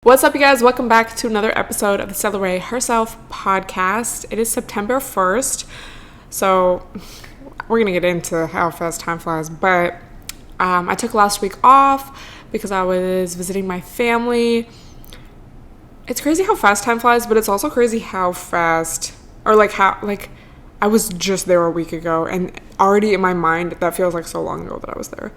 What's up, you guys? Welcome back to another episode of the Stella Herself podcast. It is September 1st, so we're going to get into how fast time flies, but I took last week off because I was visiting my family. It's crazy how fast time flies, but it's also crazy how fast, or I was just there a week ago, and already in my mind, that feels like so long ago that I was there.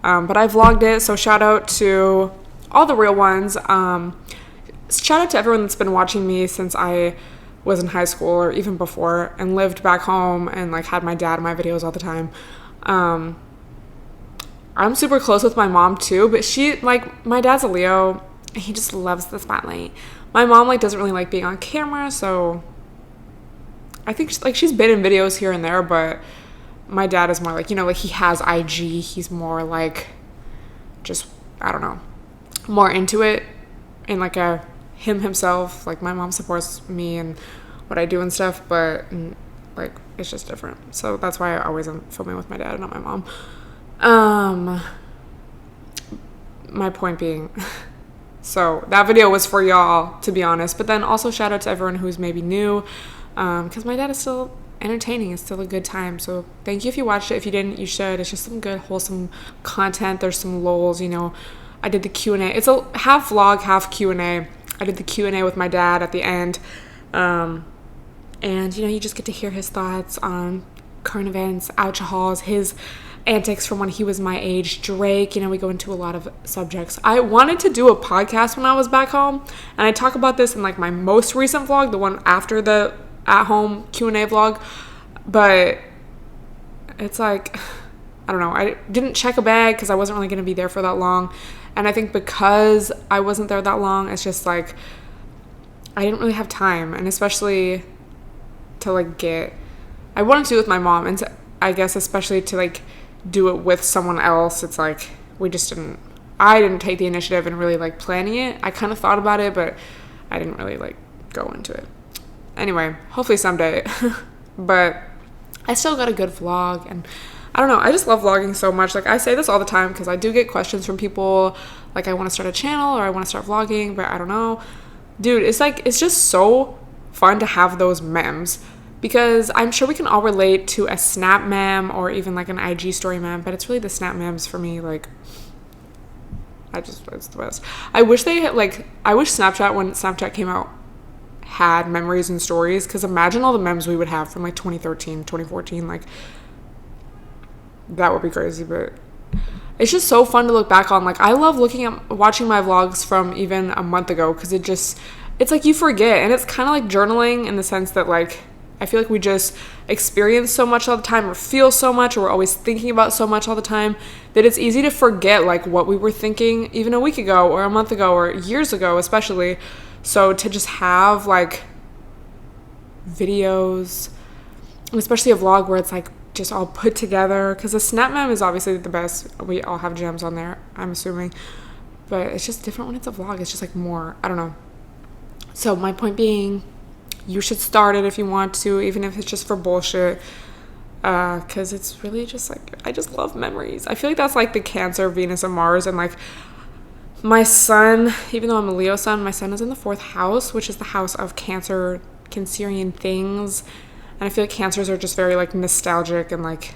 But I vlogged it, so shout out to all the real ones. Shout out to everyone that's been watching me since I was in high school or even before and lived back home and had my dad in my videos all the time. I'm super close with my mom too, but she, my dad's a Leo. He just loves the spotlight. My mom doesn't really like being on camera, so I think she's been in videos here and there, but my dad is more he has IG. He's more just, I don't know, more into it and himself. My mom supports me and what I do and stuff, but it's just different. So that's why I always am filming with my dad and not my mom. My point being, so that video was for y'all, to be honest, but then also shout out to everyone who's maybe new, because my dad is still entertaining. It's still a good time, so thank you if you watched it. If you didn't, you should. It's just some good wholesome content. There's some lulls, I did the Q&A. It's a half vlog, half Q&A. I did the Q&A with my dad at the end. And, you just get to hear his thoughts on current events, alcohols, his antics from when he was my age, Drake. We go into a lot of subjects. I wanted to do a podcast when I was back home. And I talk about this in, my most recent vlog, the one after the at-home Q&A vlog. But it's I don't know. I didn't check a bag because I wasn't really going to be there for that long. And I think because I wasn't there that long, it's just I didn't really have time. And especially to I wanted to do it with my mom. And I guess especially to do it with someone else, it's I didn't take the initiative and really planning it. I kind of thought about it, but I didn't really go into it. Anyway, hopefully someday. But I still got a good vlog, and I don't know, I just love vlogging so much. I say this all the time because I do get questions from people I want to start a channel or I want to start vlogging, but I don't know. Dude, it's just so fun to have those memes, because I'm sure we can all relate to a Snap meme or even an IG story meme, but it's really the Snap memes for me. It's the best. I wish they had, I wish Snapchat, when Snapchat came out, had memories and stories, because imagine all the memes we would have from 2013, 2014, that would be crazy. But it's just so fun to look back on. I love watching my vlogs from even a month ago, because it's you forget, and it's kind of like journaling in the sense that I feel we just experience so much all the time, or feel so much, or we're always thinking about so much all the time, that it's easy to forget what we were thinking even a week ago or a month ago or years ago especially. So to just have videos, especially a vlog where it's just all put together, because the Snap meme is obviously the best. We all have gems on there, I'm assuming, but it's just different when it's a vlog. It's just more, I don't know. So my point being, you should start it if you want to, even if it's just for bullshit, because it's really just I just love memories. I feel that's the Cancer, Venus, and Mars, and my son, even though I'm a Leo sun, my son is in the 4th house, which is the house of Cancerian things. And I feel Cancers are just very nostalgic and want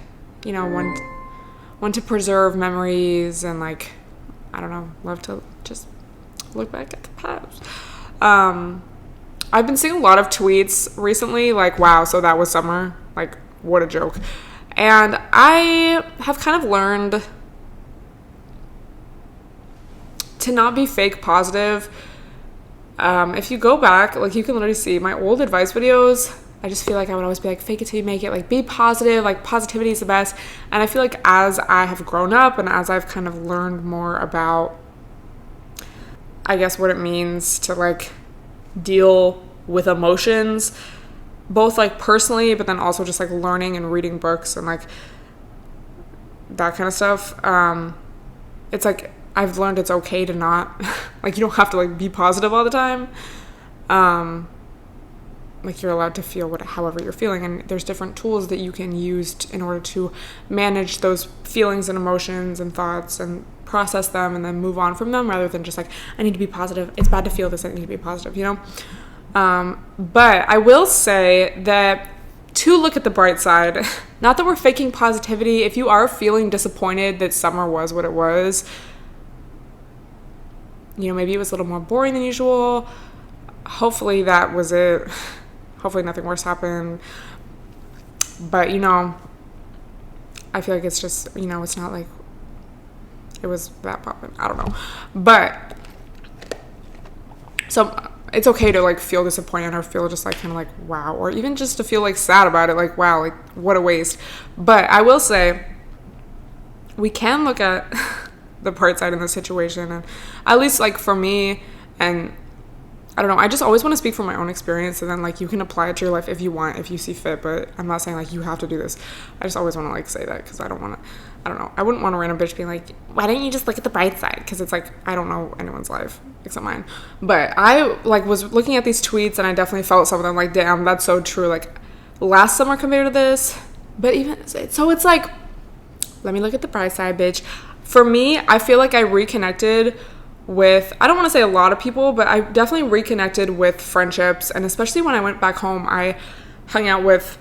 to preserve memories, and I don't know, love to just look back at the past. I've been seeing a lot of tweets recently wow, so that was summer, what a joke. And I have kind of learned to not be fake positive. If you go back, you can literally see my old advice videos. I just feel I would always be fake it till you make it, be positive, positivity is the best. And I feel as I have grown up and as I've kind of learned more about, I guess, what it means to deal with emotions, both personally, but then also just learning and reading books and that kind of stuff. It's I've learned it's okay to not you don't have to be positive all the time. You're allowed to feel however you're feeling, and there's different tools that you can use in order to manage those feelings and emotions and thoughts and process them and then move on from them, rather than just like, I need to be positive. It's bad to feel this. I need to be positive, you know? But I will say that to look at the bright side, not that we're faking positivity. If you are feeling disappointed that summer was what it was, you know, maybe it was a little more boring than usual. Hopefully that was it. Hopefully nothing worse happened. But, you know, I feel like it's just, you know, it's not like it was that poppin'. I don't know. But, so it's okay to like feel disappointed or feel just like kind of like, wow, or even just to feel like sad about it, like, wow, like what a waste. But I will say we can look at the bright side in the situation, and at least like for me, and I don't know, I just always want to speak from my own experience, and then like you can apply it to your life if you want, if you see fit, but I'm not saying like you have to do this. I just always want to like say that, because I don't know, I wouldn't want a random bitch being like, why don't you just look at the bright side? Because it's like, I don't know anyone's life except mine. But I like was looking at these tweets, and I definitely felt some of them like, damn, that's so true. Like last summer compared to this, but even so, it's like, let me look at the bright side, bitch. For me, I feel like I reconnected with, I don't want to say a lot of people, but I definitely reconnected with friendships. And especially when I went back home, I hung out with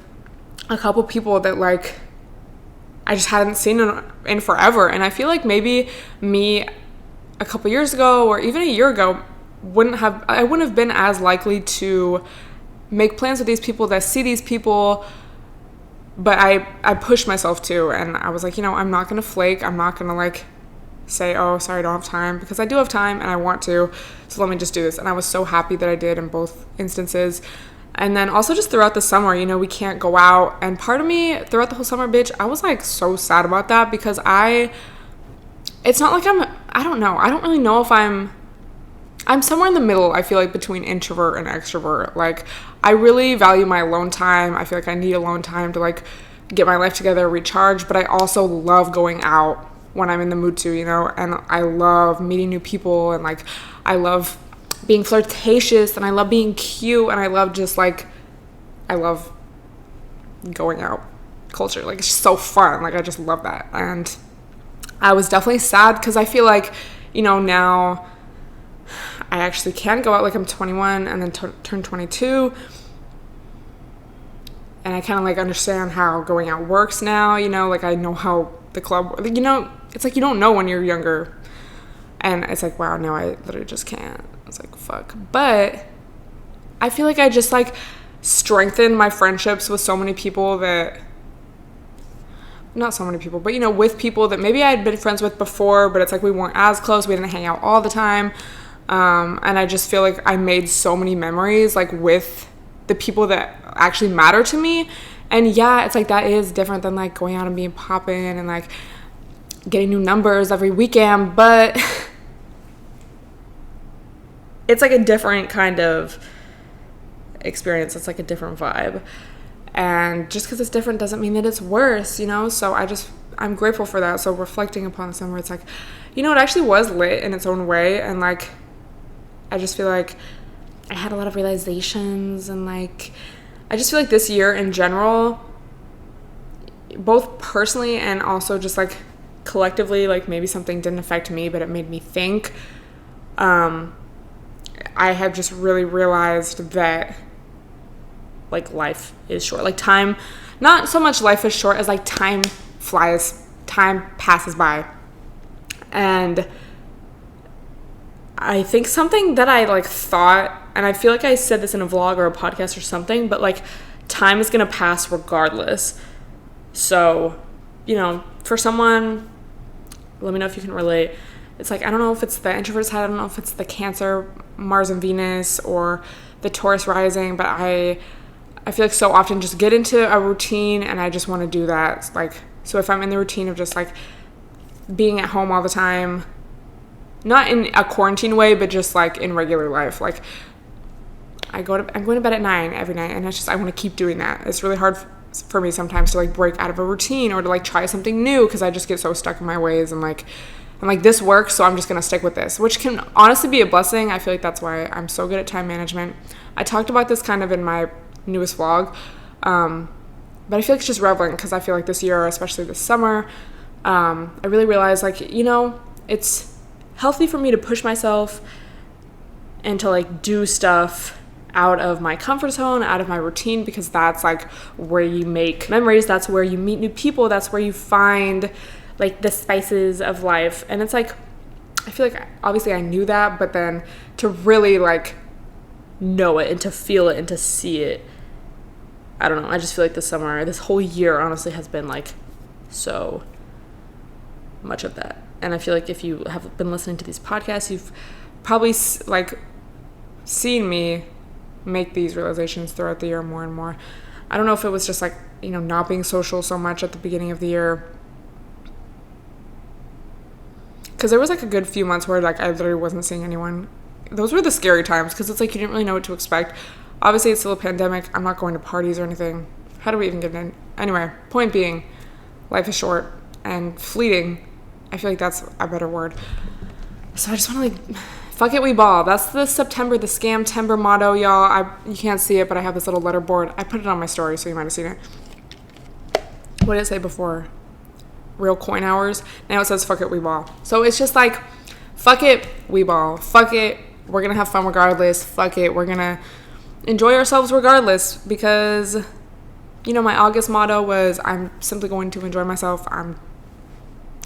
a couple people that like I just hadn't seen in forever. And I feel like maybe me a couple years ago or even a year ago I wouldn't have been as likely to make plans with these people, that see these people. But I pushed myself to, and I was like, you know, I'm not going to flake. I'm not going to like say, oh, sorry, I don't have time, because I do have time and I want to, so let me just do this. And I was so happy that I did in both instances. And then also just throughout the summer, you know, we can't go out, and part of me throughout the whole summer, bitch, I was like so sad about that, because it's not like I don't know, I don't really know if I'm somewhere in the middle, I feel like, between introvert and extrovert. Like I really value my alone time. I feel like I need alone time to like get my life together, recharge, but I also love going out when I'm in the mood to, you know, and I love meeting new people, and like I love being flirtatious, and I love being cute, and I love just like, I love going out culture. Like it's just so fun. Like I just love that. And I was definitely sad, because I feel like, you know, now I actually can go out. Like I'm 21 and then turn 22, and I kind of like understand how going out works now, you know, like I know how the club, you know, it's like you don't know when you're younger, and it's like, wow, now I literally just can't. It's like, fuck. But I feel like I just like strengthened my friendships with so many people that, not so many people, but you know, with people that maybe I had been friends with before, but it's like we weren't as close, we didn't hang out all the time, and I just feel like I made so many memories like with the people that actually matter to me. And yeah, it's like that is different than like going out and being poppin' and like getting new numbers every weekend, but it's like a different kind of experience. It's like a different vibe. And just because it's different doesn't mean that it's worse, you know? So I'm grateful for that. So reflecting upon the summer, it's like, you know, it actually was lit in its own way. And like, I just feel like I had a lot of realizations, and like, I just feel like this year in general, both personally and also just like collectively, like maybe something didn't affect me, but it made me think. I have just really realized that like life is short. Like time, not so much life is short as like time passes by. And I think something that I like thought, and I feel like I said this in a vlog or a podcast or something, but like time is going to pass regardless. So, you know, for someone, let me know if you can relate. It's like, I don't know if it's the introvert side, I don't know if it's the Cancer, Mars and Venus, or the Taurus rising, but I feel like so often just get into a routine, and I just want to do that. Like, so if I'm in the routine of just like being at home all the time, not in a quarantine way, but just like in regular life, like I'm going to bed at 9 every night, and it's just, I want to keep doing that. It's really hard for me sometimes to like break out of a routine or to like try something new, because I just get so stuck in my ways, and like I'm like, this works, so I'm just going to stick with this, which can honestly be a blessing. I feel like that's why I'm so good at time management. I talked about this kind of in my newest vlog, but I feel like it's just relevant, because I feel like this year, especially this summer, I really realized like, you know, it's healthy for me to push myself and to like do stuff out of my comfort zone, out of my routine, because that's like where you make memories, that's where you meet new people, that's where you find like the spices of life. And it's like, I feel like obviously I knew that, but then to really like know it and to feel it and to see it, I don't know, I just feel like this whole year honestly has been like so much of that. And I feel like if you have been listening to these podcasts, you've probably like seen me make these realizations throughout the year more and more. I don't know if it was just like, you know, not being social so much at the beginning of the year, because there was like a good few months where like I literally wasn't seeing anyone. Those were the scary times, because it's like you didn't really know what to expect. Obviously it's still a pandemic. I'm not going to parties or anything. How do we even get in? Anyway, point being, life is short and fleeting. I feel like that's a better word. So I just want to like, fuck it, we ball. That's the Scam-tember motto, y'all. You can't see it, but I have this little letter board. I put it on my story, so you might have seen it. What did it say before? Real coin hours. Now it says fuck it, we ball. So it's just like, fuck it, we ball. Fuck it, we're gonna have fun regardless. Fuck it, we're gonna enjoy ourselves regardless, because, you know, my August motto was, I'm simply going to enjoy myself.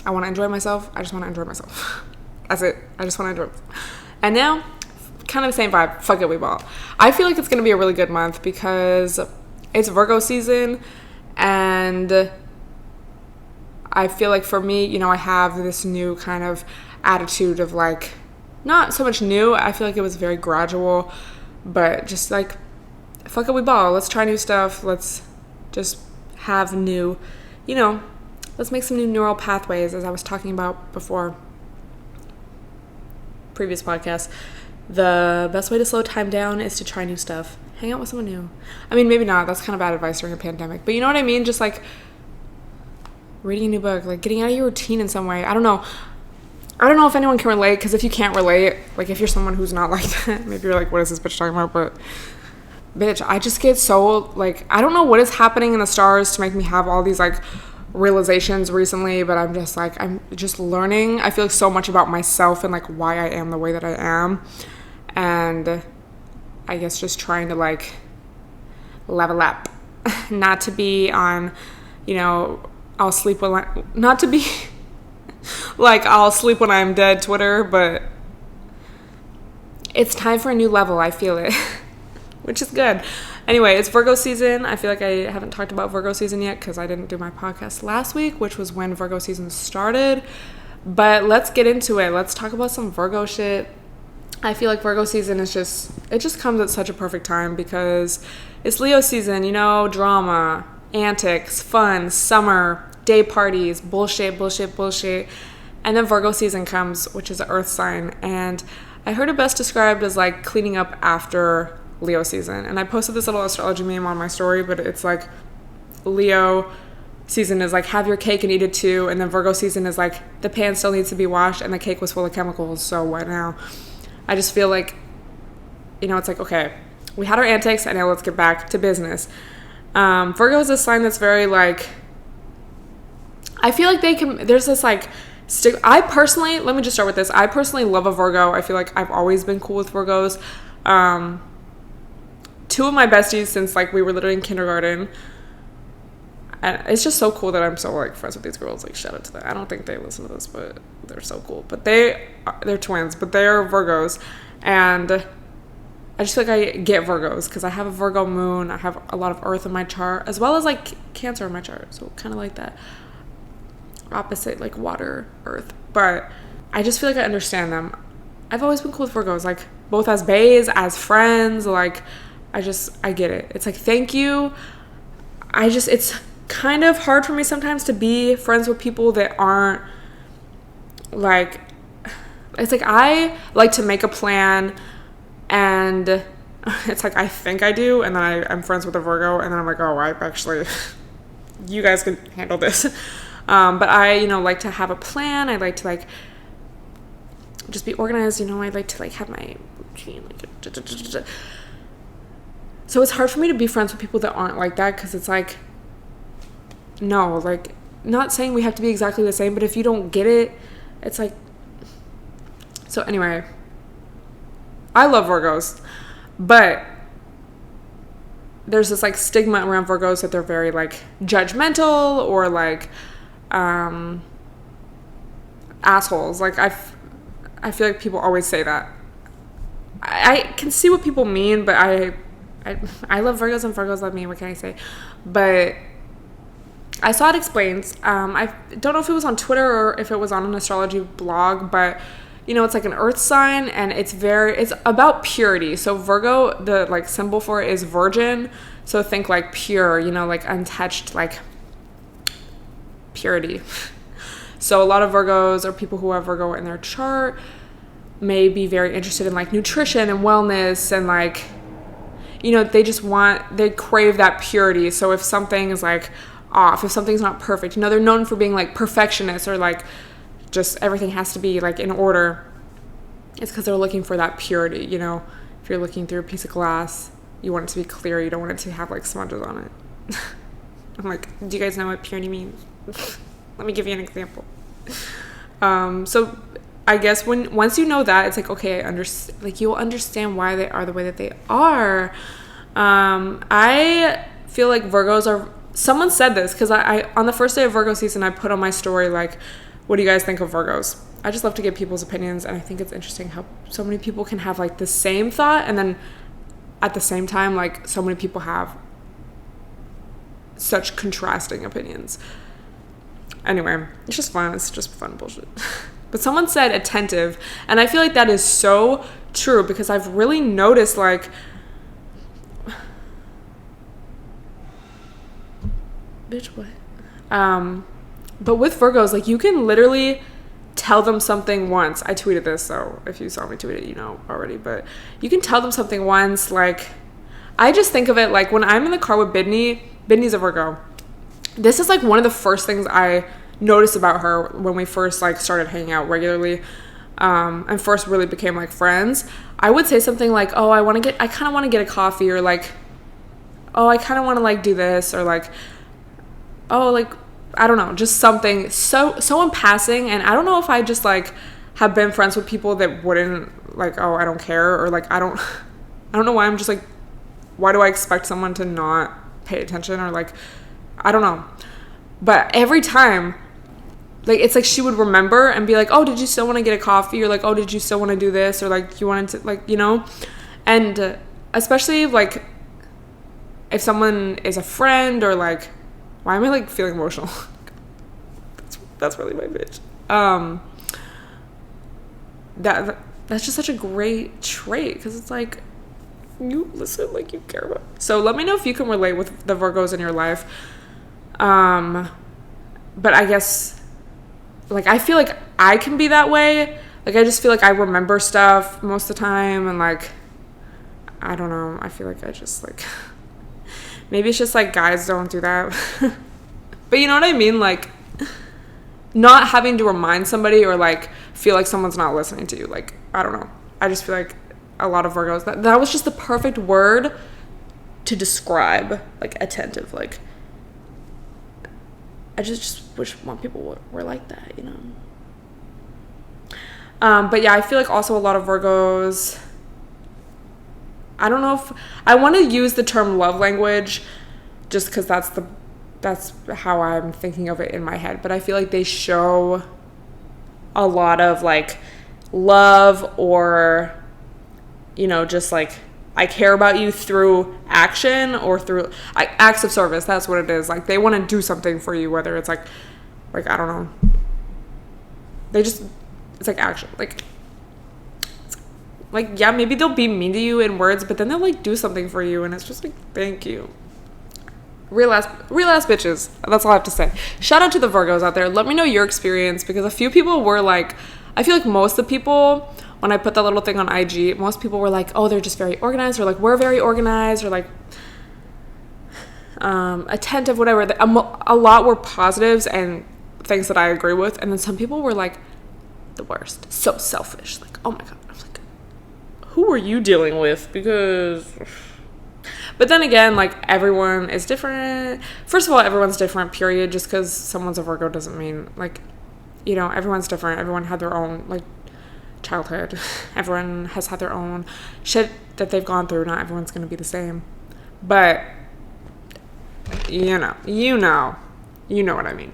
I want to enjoy myself. I just want to enjoy myself. That's it. I just want to enjoy myself. And now, kind of the same vibe. Fuck it, we ball. I feel like it's going to be a really good month because it's Virgo season, and I feel like for me, you know, I have this new kind of attitude of like, not so much new. I feel like it was very gradual, but just like, fuck it, we ball. Let's try new stuff. Let's just have new, you know, let's make some new neural pathways, as I was talking about before. Previous podcast. The best way to slow time down is to try new stuff. Hang out with someone new. I mean, maybe not. That's kind of bad advice during a pandemic. But you know what I mean? Just like reading a new book, like getting out of your routine in some way. I don't know if anyone can relate, because if you can't relate, like if you're someone who's not like that, maybe you're like, what is this bitch talking about? But bitch, I just get so like, I don't know what is happening in the stars to make me have all these like realizations recently, but I'm just like, I'm just learning, I feel like, so much about myself and like why I am the way that I am, and I guess just trying to like level up, not to be on, you know, I'll sleep when not to be like I'll sleep when I'm dead Twitter, but it's time for a new level. I feel it. Which is good. Anyway, it's Virgo season. I feel like I haven't talked about Virgo season yet because I didn't do my podcast last week, which was when Virgo season started. But let's get into it. Let's talk about some Virgo shit. I feel like Virgo season is it just comes at such a perfect time because it's Leo season, you know, drama, antics, fun, summer, day parties, bullshit. And then Virgo season comes, which is an earth sign. And I heard it best described as like cleaning up after Leo season. And I posted this little astrology meme on my story, but it's like Leo season is like have your cake and eat it too, and then Virgo season is like the pan still needs to be washed and the cake was full of chemicals, so what now? I just feel like, you know, it's like, okay, we had our antics and now let's get back to business. Virgo is a sign that's very like, I feel like there's this like I personally, let me just start with this, I personally love a Virgo. I feel like I've always been cool with Virgos. Two of my besties since like we were literally in kindergarten, and it's just so cool that I'm so like friends with these girls. Like shout out to them. I don't think they listen to this, but they're so cool. But they're twins, but they're Virgos, and I just feel like I get Virgos because I have a Virgo moon. I have a lot of Earth in my chart, as well as like Cancer in my chart. So kind of like that opposite, like water, Earth. But I just feel like I understand them. I've always been cool with Virgos, like both as baes, as friends. Like I get it. It's like, thank you. It's kind of hard for me sometimes to be friends with people that aren't like, it's like I like to make a plan and it's like I think I do, and then I'm friends with a Virgo and then I'm like, oh, I actually you guys can handle this. But I, you know, like to have a plan. I like to like just be organized, you know. I like to like have my routine, like so it's hard for me to be friends with people that aren't like that, because it's like, no, like, not saying we have to be exactly the same, but if you don't get it, it's like, So anyway, I love Virgos, but there's this like stigma around Virgos that they're very like judgmental or like assholes. Like I feel like people always say that. I can see what people mean, but I love Virgos and Virgos love me. What can I say? But I saw it explained. I don't know if it was on Twitter or if it was on an astrology blog, but you know, it's like an earth sign and it's about purity. So Virgo, the like symbol for it is virgin. So think like pure, you know, like untouched, like purity. So a lot of Virgos or people who have Virgo in their chart may be very interested in like nutrition and wellness and like, you know, they crave that purity. So if something is like off, if something's not perfect, you know, they're known for being like perfectionists or like just everything has to be like in order. It's because they're looking for that purity, you know. If you're looking through a piece of glass, you want it to be clear, you don't want it to have like smudges on it. I'm like, do you guys know what purity means? Let me give you an example. So I guess once you know that, it's like, okay, you'll understand why they are the way that they are. I feel like Virgos are, someone said this because I on the first day of Virgo season, I put on my story like, what do you guys think of Virgos? I just love to get people's opinions, and I think it's interesting how so many people can have like the same thought, and then at the same time, like so many people have such contrasting opinions. Anyway, it's just fun. It's just fun bullshit. But someone said attentive, and I feel like that is so true because I've really noticed like, bitch, what? But with Virgos, like you can literally tell them something once. I tweeted this, so if you saw me tweet it, you know already. But you can tell them something once. Like I just think of it like when I'm in the car with Bidney's a Virgo. This is like one of the first things I noticed about her when we first like started hanging out regularly, and first really became like friends. I would say something like, "Oh, I kind of want to get a coffee," or like, "Oh, I kind of want to like do this," or like, "Oh, like." I don't know, just something so in passing. And I don't know if I just like have been friends with people that wouldn't like, oh, I don't care, or like I don't know why I'm just like, why do I expect someone to not pay attention, or like I don't know. But every time, like it's like she would remember and be like, oh, did you still want to get a coffee, or like, oh, did you still want to do this, or like you wanted to, like, you know. And especially like if someone is a friend, or like, why am I like feeling emotional? that's really my bitch. That's just such a great trait because it's like you listen like you care about. So let me know if you can relate with the Virgos in your life. But I guess like I feel like I can be that way. Like I just feel like I remember stuff most of the time, and like I don't know. I feel like I just like. Maybe it's just like guys don't do that. But you know what I mean? Like not having to remind somebody or like feel like someone's not listening to you. Like, I don't know. I just feel like a lot of Virgos, that was just the perfect word to describe like attentive. Like I just wish more people were like that, you know? But yeah, I feel like also a lot of Virgos, I don't know if I want to use the term love language just because that's how I'm thinking of it in my head. But I feel like they show a lot of like love, or, you know, just like I care about you through action or through like acts of service. That's what it is. Like they want to do something for you, whether it's like I don't know. It's like action. Like, yeah, maybe they'll be mean to you in words, but then they'll, like, do something for you, and it's just like, thank you. Real ass bitches. That's all I have to say. Shout out to the Virgos out there. Let me know your experience, because a few people were, like, I feel like most of the people, when I put that little thing on IG, most people were like, oh, they're just very organized, or, like, we're very organized, or, like, attentive, whatever. A lot were positives and things that I agree with, and then some people were, like, the worst. So selfish. Like, oh, my God. Who are you dealing with? Because, but then again, like everyone is different. First of all, everyone's different, period. Just because someone's a Virgo doesn't mean like, you know, everyone's different. Everyone had their own like childhood. Everyone has had their own shit that they've gone through. Not everyone's going to be the same. But, you know what I mean.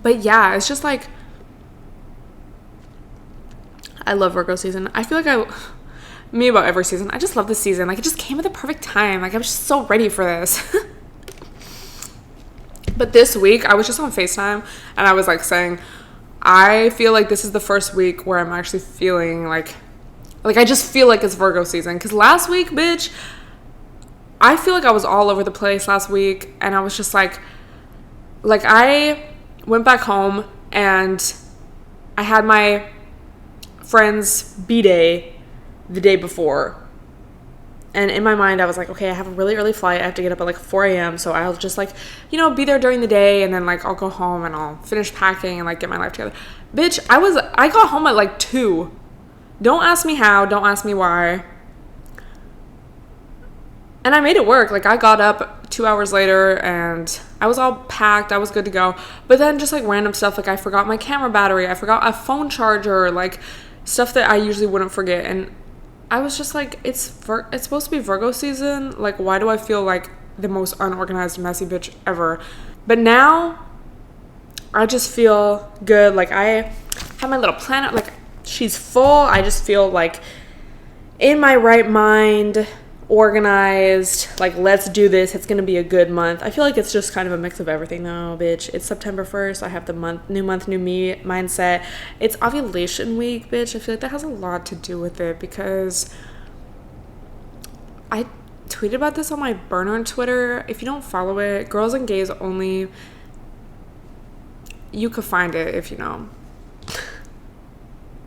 But yeah, it's just like, I love Virgo season. I feel like me about every season. I just love this season. Like, it just came at the perfect time. Like, I was just so ready for this. But this week, I was just on FaceTime, and I was, like, saying, I feel like this is the first week where I'm actually feeling, like, I just feel like it's Virgo season. Because last week, bitch, I feel like I was all over the place last week, and I was just, like, I went back home, and I had my friend's B-day the day before. And in my mind, I was like, okay, I have a really early flight. I have to get up at like 4 a.m. So I'll just like, be there during the day. And then like, I'll go home and I'll finish packing and like get my life together. Bitch, I got home at like 2. Don't ask me how. Don't ask me why. And I made it work. Like, I got up 2 hours later and I was all packed. I was good to go. But then just like random stuff. Like, I forgot my camera battery. I forgot a phone charger. Like, stuff that I usually wouldn't forget. And I was just like, it's supposed to be Virgo season. Like, why do I feel like the most unorganized, messy bitch ever? But now, I just feel good. Like, I have my little planner. Like, she's full. I just feel like in my right mind, organized. Like, let's do this. It's going to be a good month. I feel like it's just kind of a mix of everything though, bitch. It's September 1st. I have the new month, new me mindset. It's ovulation week, bitch. I feel like that has a lot to do with it because I tweeted about this on my burner on Twitter. If you don't follow it, Girls and Gays Only, you could find it if you know.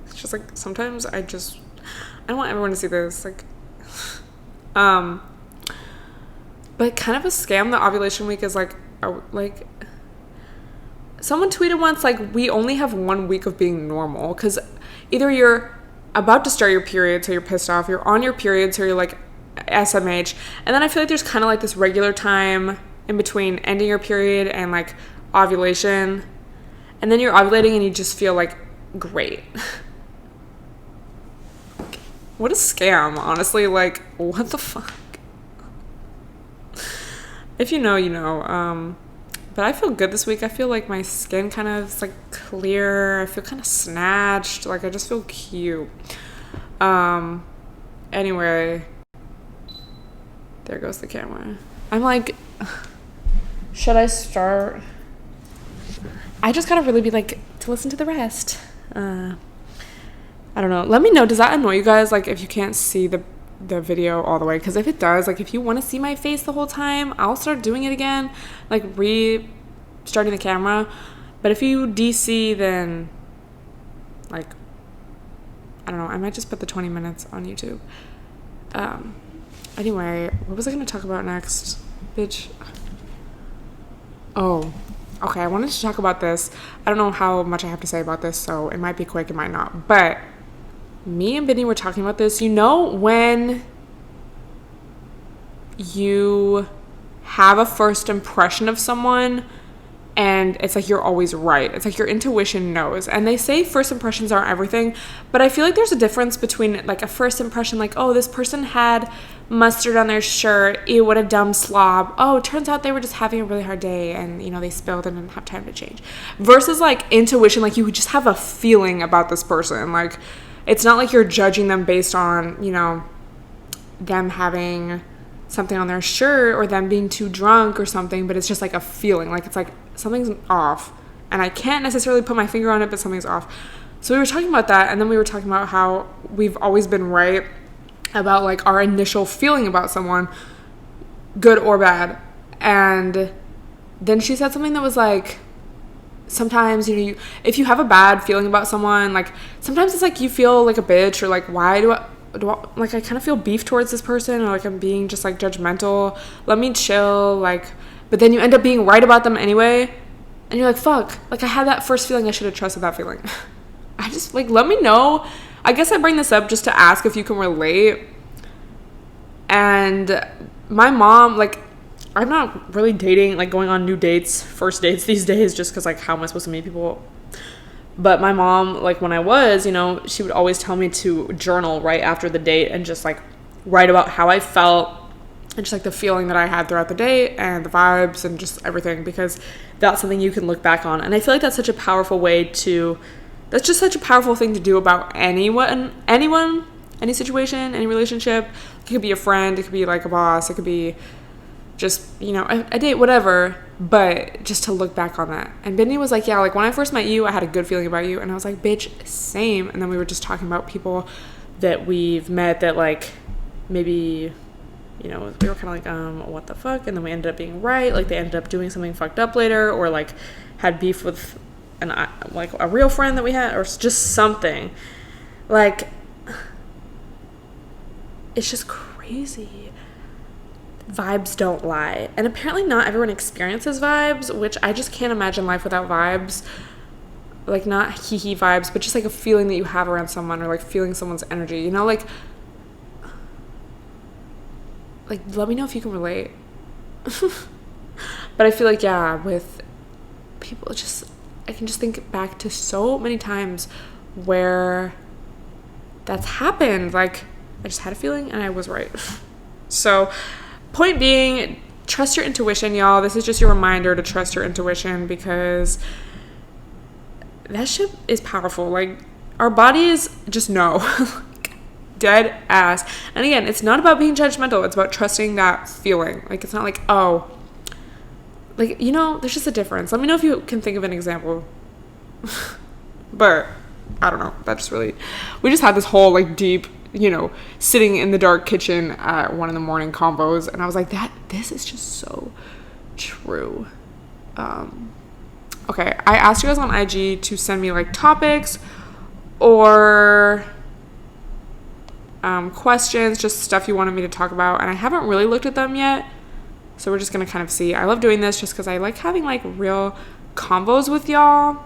It's just like, sometimes I don't want everyone to see this. Like, but kind of a scam. The ovulation week is like someone tweeted once, like, we only have 1 week of being normal because either you're about to start your period, so you're pissed off, you're on your period, so you're like SMH, and then I feel like there's kind of like this regular time in between ending your period and like ovulation, and then you're ovulating and you just feel like great. What a scam, honestly. Like, what the fuck? If you know, you know. But I feel good this week. I feel like my skin kind of is like clear. I feel kind of snatched. Like, I just feel cute. Anyway. There goes the camera. I'm like, should I start? I just gotta really be like, to listen to the rest. I don't know. Let me know. Does that annoy you guys? Like, if you can't see the video all the way? Because if it does, like, if you want to see my face the whole time, I'll start doing it again. Like, restarting the camera. But if you DC, then, like, I don't know. I might just put the 20 minutes on YouTube. Anyway, what was I going to talk about next? Bitch. Oh. Okay, I wanted to talk about this. I don't know how much I have to say about this, so it might be quick, it might not. But me and Benny were talking about this. You know when you have a first impression of someone and it's like you're always right. It's like your intuition knows. And they say first impressions aren't everything, but I feel like there's a difference between like a first impression, like, oh, this person had mustard on their shirt. Ew, what a dumb slob. Oh, it turns out they were just having a really hard day and, they spilled and didn't have time to change. Versus like intuition, like you just have a feeling about this person. Like, it's not like you're judging them based on, them having something on their shirt or them being too drunk or something, but it's just like a feeling. Like, it's like something's off. And I can't necessarily put my finger on it, but something's off. So we were talking about that, and then we were talking about how we've always been right about like our initial feeling about someone, good or bad. And then she said something that was like, sometimes, if you have a bad feeling about someone, like, sometimes it's like you feel like a bitch, or like, why do I like, I kind of feel beef towards this person, or like I'm being just like judgmental. Let me chill, like, but then you end up being right about them anyway, and you're like, fuck, like, I had that first feeling, I should have trusted that feeling. I just, like, let me know. I guess I bring this up just to ask if you can relate. And my mom, like, I'm not really dating, like, going on new dates, first dates these days, just because, like, how am I supposed to meet people? But my mom, like when I was, she would always tell me to journal right after the date and just like write about how I felt and just like the feeling that I had throughout the day and the vibes and just everything, because that's something you can look back on. And I feel like that's such a powerful that's just such a powerful thing to do about anyone, any situation, any relationship. It could be a friend, it could be like a boss, it could be just, a date, whatever, but just to look back on that. And Benny was like, yeah, like when I first met you, I had a good feeling about you. And I was like, bitch, same. And then we were just talking about people that we've met that like maybe, we were kind of like, what the fuck? And then we ended up being right. Like they ended up doing something fucked up later, or like had beef with like a real friend that we had, or just something. Like, it's just crazy. Vibes don't lie. And apparently not everyone experiences vibes, which I just can't imagine life without vibes. Like not hee vibes, but just like a feeling that you have around someone, or like feeling someone's energy, like let me know if you can relate. But I feel like, yeah, with people, I can just think back to so many times where that's happened. Like I just had a feeling and I was right. So point being, trust your intuition, y'all. This is just your reminder to trust your intuition, because that shit is powerful. Like our bodies just know. Dead ass. And again, it's not about being judgmental. It's about trusting that feeling. Like it's not like, oh, like, there's just a difference. Let me know if you can think of an example. But I don't know. We just had this whole like deep, sitting in the dark kitchen at 1 a.m. combos. And I was like, this is just so true. Okay. I asked you guys on IG to send me like topics or questions, just stuff you wanted me to talk about. And I haven't really looked at them yet. So we're just going to kind of see. I love doing this just because I like having like real convos with y'all.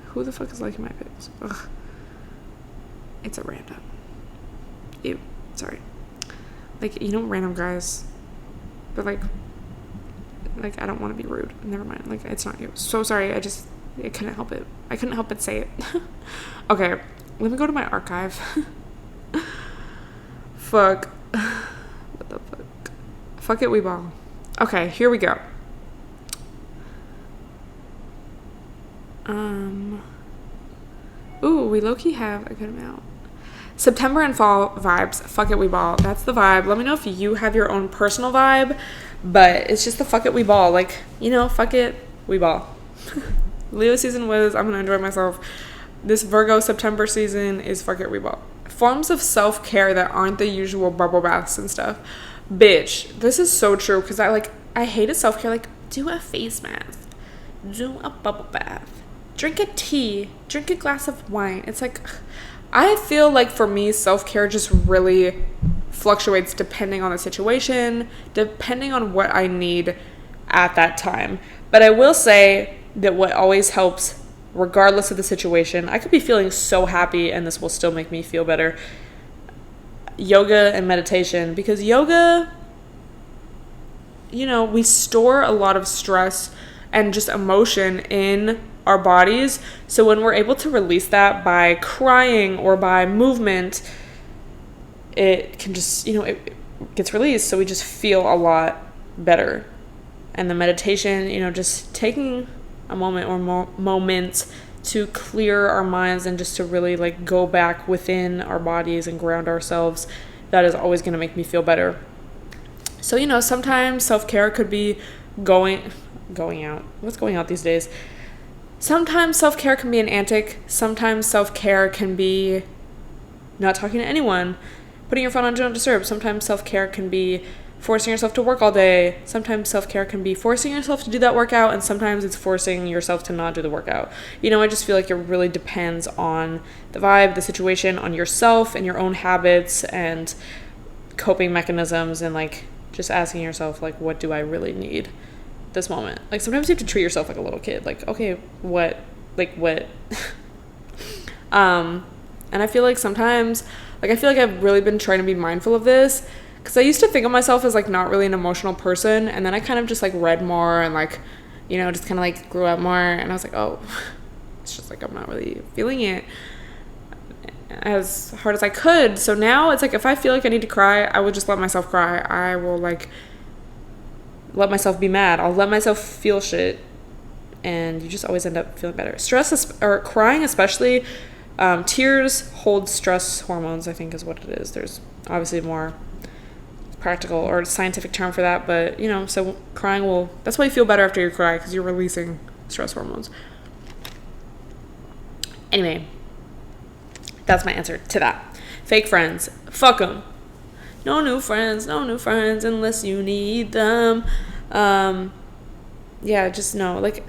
Who the fuck is liking my pics? Ugh. It's a random. Ew. Sorry. Like, random guys. But like I don't want to be rude. Never mind. Like, it's not you. So sorry. I couldn't help it. I couldn't help but say it. Okay. Let me go to my archive. Fuck. What the fuck? Fuck it, we ball. Okay, here we go. Ooh, we low-key have a good amount. September and fall vibes. Fuck it, we ball. That's the vibe. Let me know if you have your own personal vibe, but it's just the fuck it, we ball. Like, fuck it, we ball. Leo season was, I'm gonna enjoy myself. This Virgo September season is fuck it, we ball. Forms of self-care that aren't the usual bubble baths and stuff. Bitch, this is so true, because I hated self-care. Like, do a face mask, do a bubble bath, drink a tea, drink a glass of wine. It's like, I feel like for me, self-care just really fluctuates depending on the situation, depending on what I need at that time. But I will say that what always helps, regardless of the situation, I could be feeling so happy and this will still make me feel better. Yoga and meditation, because yoga, we store a lot of stress and just emotion in our bodies. So when we're able to release that by crying or by movement, it can just, it gets released. So we just feel a lot better. And the meditation, just taking a moment or moments to clear our minds and just to really like go back within our bodies and ground ourselves, that is always going to make me feel better. So, sometimes self-care could be going out. What's going out these days? Sometimes self-care can be an antic. Sometimes self-care can be not talking to anyone, putting your phone on Do Not Disturb. Sometimes self-care can be forcing yourself to work all day. Sometimes self-care can be forcing yourself to do that workout, and sometimes it's forcing yourself to not do the workout. I just feel like it really depends on the vibe, the situation, on yourself and your own habits and coping mechanisms, and like just asking yourself, like, what do I really need this moment? Like, sometimes you have to treat yourself like a little kid. Like, okay, what? And I feel like sometimes, I feel like I've really been trying to be mindful of this, because I used to think of myself as like not really an emotional person, and then I kind of just like read more and like, just kind of like grew up more, and I was like, oh, it's just like I'm not really feeling it as hard as I could. So now it's like if I feel like I need to cry, I will just let myself cry. I will like let myself be mad. I'll let myself feel shit, and you just always end up feeling better. Or crying especially, tears hold stress hormones, I think is what it is. There's obviously more practical or scientific term for that, but you know, so crying that's why you feel better after you cry, because you're releasing stress hormones. Anyway, that's my answer to that. Fake friends, fuck them. No new friends unless you need them. Yeah, just no. Like,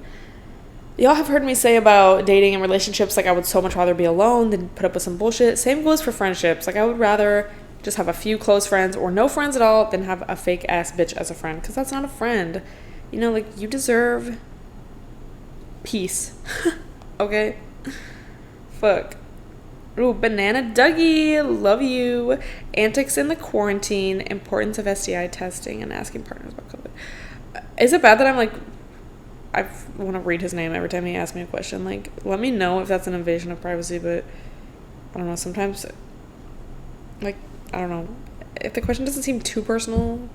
y'all have heard me say about dating and relationships, like I would so much rather be alone than put up with some bullshit. Same goes for friendships. Like I would rather just have a few close friends or no friends at all than have a fake ass bitch as a friend, because that's not a friend. You know, like, you deserve peace. Okay? Fuck. Ooh, Banana Dougie, love you. Antics in the quarantine, importance of SDI testing, and asking partners about COVID. Is it bad that I'm like, I want to read his name every time he asks me a question? Like, let me know if that's an invasion of privacy, but I don't know, sometimes, like, I don't know, if the question doesn't seem too personal,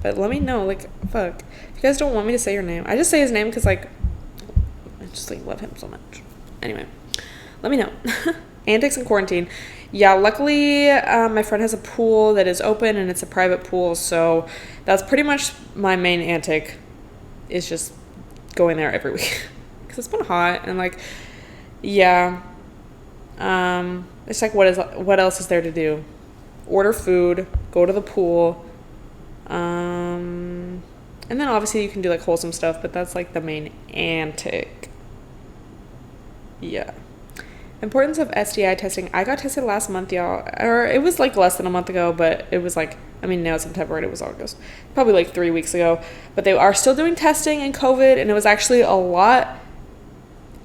but let me know, like, fuck. If you guys don't want me to say your name, I just say his name because, like, I just, like, love him so much. Anyway, let me know. Antics in quarantine. Yeah, luckily, my friend has a pool that is open, and it's a private pool, so that's pretty much my main antic, is just going there every week. Because it's been hot, and, like, yeah. It's like, what else is there to do? Order food, go to the pool, and then obviously you can do, like, wholesome stuff, but that's, like, the main antic. Yeah. Importance of SDI testing. I got tested last month, y'all. Or it was like less than a month ago, but it was like, I mean, now it's September and it was August. Probably like 3 weeks ago. But they are still doing testing in COVID, and it was actually a lot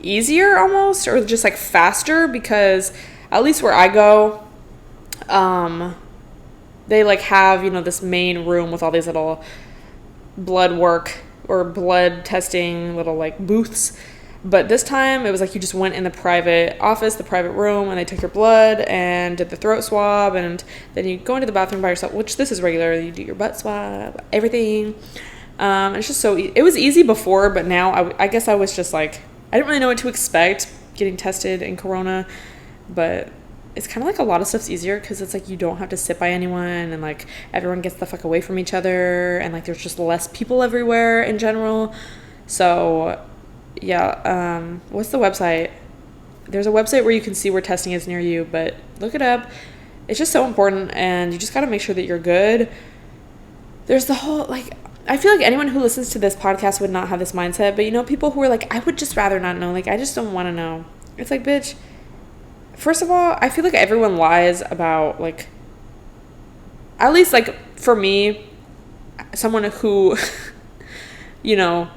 easier almost, or just like faster, because at least where I go, they like have, you know, this main room with all these little blood work or blood testing little like booths. But this time, it was like you just went in the private office, the private room, and they took your blood and did the throat swab, and then you go into the bathroom by yourself, which this is regular. You do your butt swab, everything. It's just so it was easy before, but now I guess I was just like, I didn't really know what to expect getting tested in Corona, but it's kind of like a lot of stuff's easier because it's like you don't have to sit by anyone, and like everyone gets the fuck away from each other, and like there's just less people everywhere in general. So yeah, what's the website? There's a website where you can see where testing is near you, but look it up. It's just so important, and you just got to make sure that you're good. There's the whole, like, I feel like anyone who listens to this podcast would not have this mindset, but you know, people who are like, I would just rather not know, like, I just don't want to know. It's like, bitch, first of all, I feel like everyone lies about, like, at least, like, for me, someone who, you know,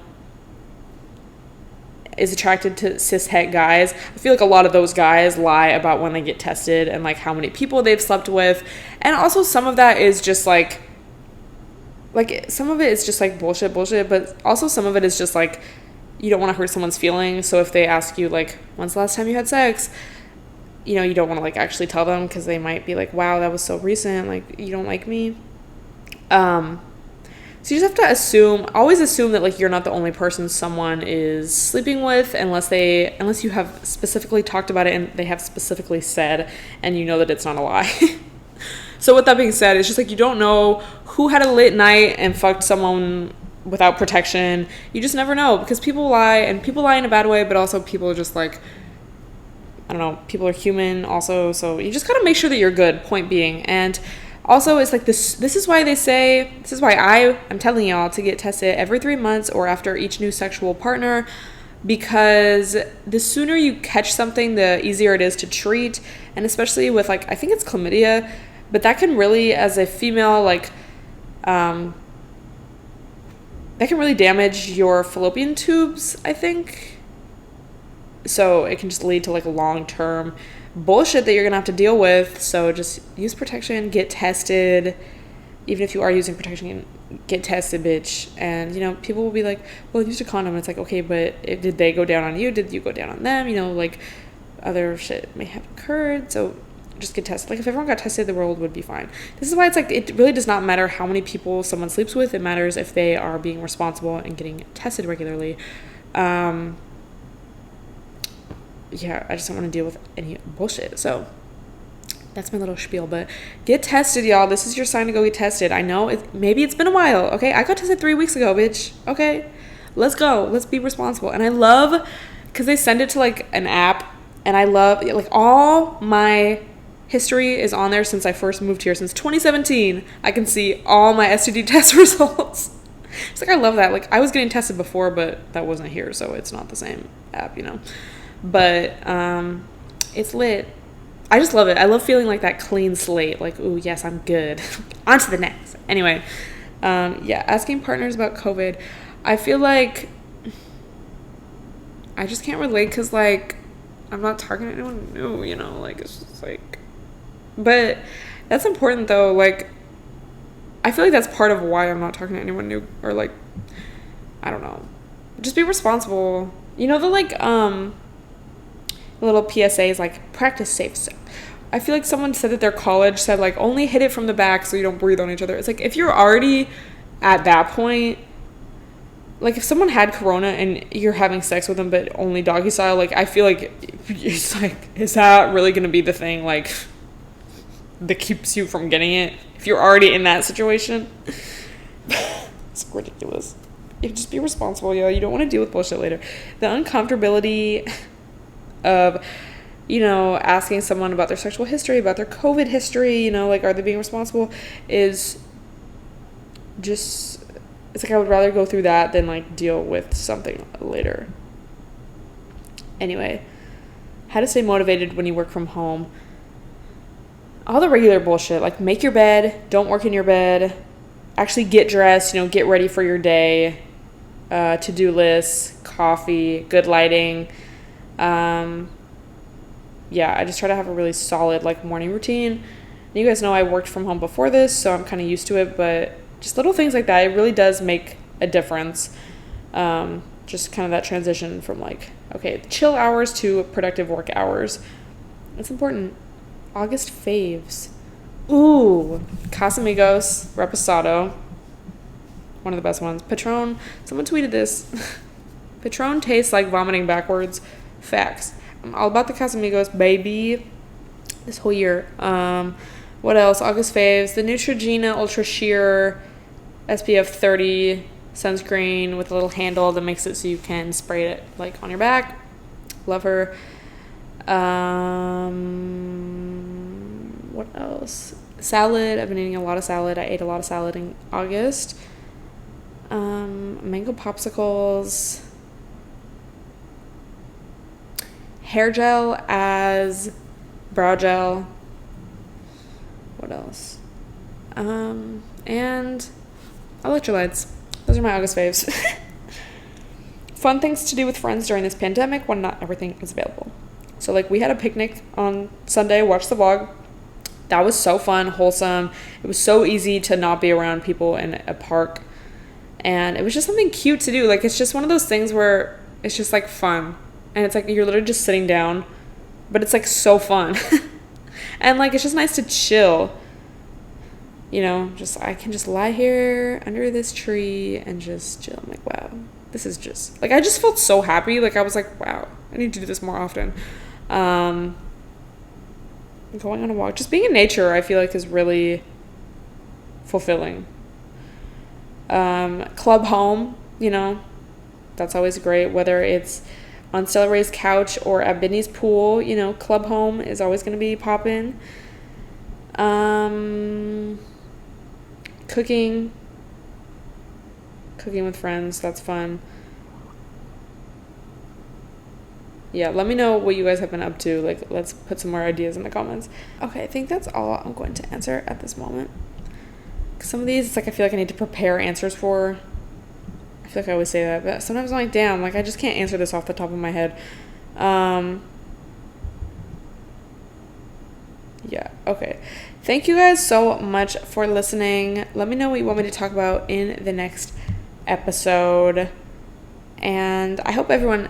is attracted to cis-het guys, I feel like a lot of those guys lie about when they get tested and like how many people they've slept with, and also some of that is just like some of it is just like bullshit, but also some of it is just like you don't want to hurt someone's feelings. So if they ask you like, when's the last time you had sex, you know, you don't want to like actually tell them because they might be like, wow, that was so recent, like you don't like me. So you just have to always assume that like you're not the only person someone is sleeping with, unless you have specifically talked about it and they have specifically said, and you know that it's not a lie. So with that being said, it's just like you don't know who had a late night and fucked someone without protection. You just never know, because people lie, and people lie in a bad way, but also people are just like, I don't know, people are human also. So you just gotta make sure that you're good, point being. And also, it's like this is why I'm telling y'all to get tested every 3 months or after each new sexual partner, because the sooner you catch something, the easier it is to treat. And especially with, like, I think it's chlamydia, but that can really, as a female, like, that can really damage your fallopian tubes, I think. So it can just lead to, like, long-term bullshit that you're gonna have to deal with. So just use protection, get tested, even if you are using protection, get tested, bitch. And, you know, people will be like, well, use a condom. It's like, okay, but did they go down on you? Did you go down on them? You know, like, other shit may have occurred. So just get tested. Like, if everyone got tested, the world would be fine. This is why it's like, it really does not matter how many people someone sleeps with. It matters if they are being responsible and getting tested regularly. Yeah, I just don't want to deal with any bullshit. So that's my little spiel. But get tested, y'all. This is your sign to go get tested. I know maybe it's been a while. Okay, I got tested 3 weeks ago, bitch. Okay, let's go. Let's be responsible. And I love because they send it to like an app, and I love like all my history is on there since I first moved here, since 2017. I can see all my STD test results. It's like I love that. Like I was getting tested before, but that wasn't here, so it's not the same app, you know. But it's lit. I just love it. I love feeling like that clean slate. Like, ooh, yes, I'm good. On to the next. Anyway, yeah, asking partners about COVID. I feel like I just can't relate because, like, I'm not talking to anyone new, you know? Like, it's just like... But that's important, though. Like, I feel like that's part of why I'm not talking to anyone new. Or, like, I don't know. Just be responsible. You know, the, like, little PSAs, like, practice safe stuff. I feel like someone said that their college said, like, only hit it from the back so you don't breathe on each other. It's like, if you're already at that point, like, if someone had corona and you're having sex with them but only doggy style, like, I feel like it's like, is that really going to be the thing, like, that keeps you from getting it if you're already in that situation? It's ridiculous. You just be responsible, yo. You don't want to deal with bullshit later. The uncomfortability of, you know, asking someone about their sexual history, about their COVID history, you know, like, are they being responsible, is just, it's like I would rather go through that than, like, deal with something later. Anyway, how to stay motivated when you work from home. All the regular bullshit, like, make your bed, don't work in your bed, actually get dressed, you know, get ready for your day, to-do lists, coffee, good lighting. Yeah, I just try to have a really solid, like, morning routine. You guys know I worked from home before this, so I'm kind of used to it, but just little things like that, it really does make a difference. Just kind of that transition from, like, okay, chill hours to productive work hours. It's important. August faves. Ooh, Casamigos Reposado. One of the best ones. Patron, someone tweeted this. Patron tastes like vomiting backwards. Facts. I'm all about the Casamigos, baby. This whole year. What else? August faves. The Neutrogena Ultra Sheer SPF 30 sunscreen with a little handle that makes it so you can spray it, like, on your back. Love her. What else? Salad. I've been eating a lot of salad. I ate a lot of salad in August. Mango popsicles. Hair gel as brow gel. What else? And electrolytes. Those are my August faves. Fun things to do with friends during this pandemic when not everything is available. So, like, we had a picnic on Sunday. Watched the vlog. That was so fun, wholesome. It was so easy to not be around people in a park. And it was just something cute to do. Like, it's just one of those things where it's just, like, fun. And it's like you're literally just sitting down. But it's, like, so fun. And, like, it's just nice to chill. You know, just I can just lie here under this tree and just chill. I'm like, wow. This is just... Like, I just felt so happy. Like, I was like, wow. I need to do this more often. Going on a walk, just being in nature, I feel like is really fulfilling. Club home, you know, that's always great, whether it's on Stella Ray's couch or at Bidney's pool, you know, club home is always going to be poppin'. Cooking with friends, that's fun. Yeah, let me know what you guys have been up to. Like, let's put some more ideas in the comments. Okay, I think that's all I'm going to answer at this moment. Some of these, it's like I feel like I need to prepare answers for. I feel like I always say that, but sometimes I'm like, damn, like, I just can't answer this off the top of my head. Yeah. Okay. Thank you guys so much for listening. Let me know what you want me to talk about in the next episode. And I hope everyone,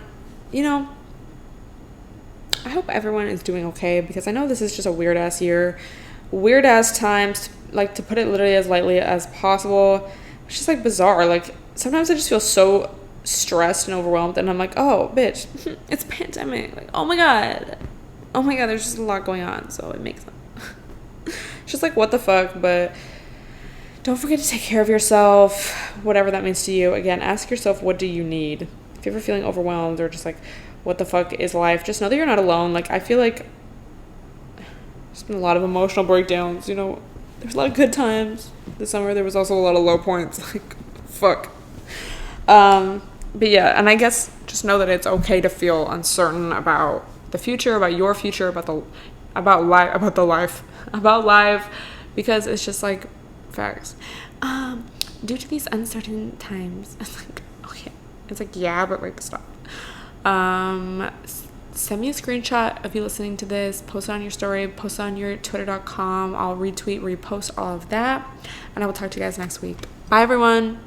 I hope everyone is doing okay, because I know this is just a weird ass year, weird ass times, like, to put it literally as lightly as possible. It's just like bizarre. Like, sometimes I just feel so stressed and overwhelmed, and I'm like, oh bitch, it's a pandemic. Like, oh my god, there's just a lot going on, so it makes sense. It's just like, what the fuck. But don't forget to take care of yourself, whatever that means to you. Again, ask yourself, what do you need? If you're ever feeling overwhelmed or just like, what the fuck is life, just know that you're not alone. Like, I feel like there's been a lot of emotional breakdowns, there's a lot of good times this summer. There was also a lot of low points. Like, fuck. But yeah, and I guess just know that it's okay to feel uncertain about the future, about your future, about life, because it's just like facts. Due to these uncertain times, it's like, okay, it's like, yeah, but like, stop. Send me a screenshot of you listening to this, post it on your story, post it on your twitter.com. I'll retweet, repost all of that, and I will talk to you guys next week. Bye, everyone.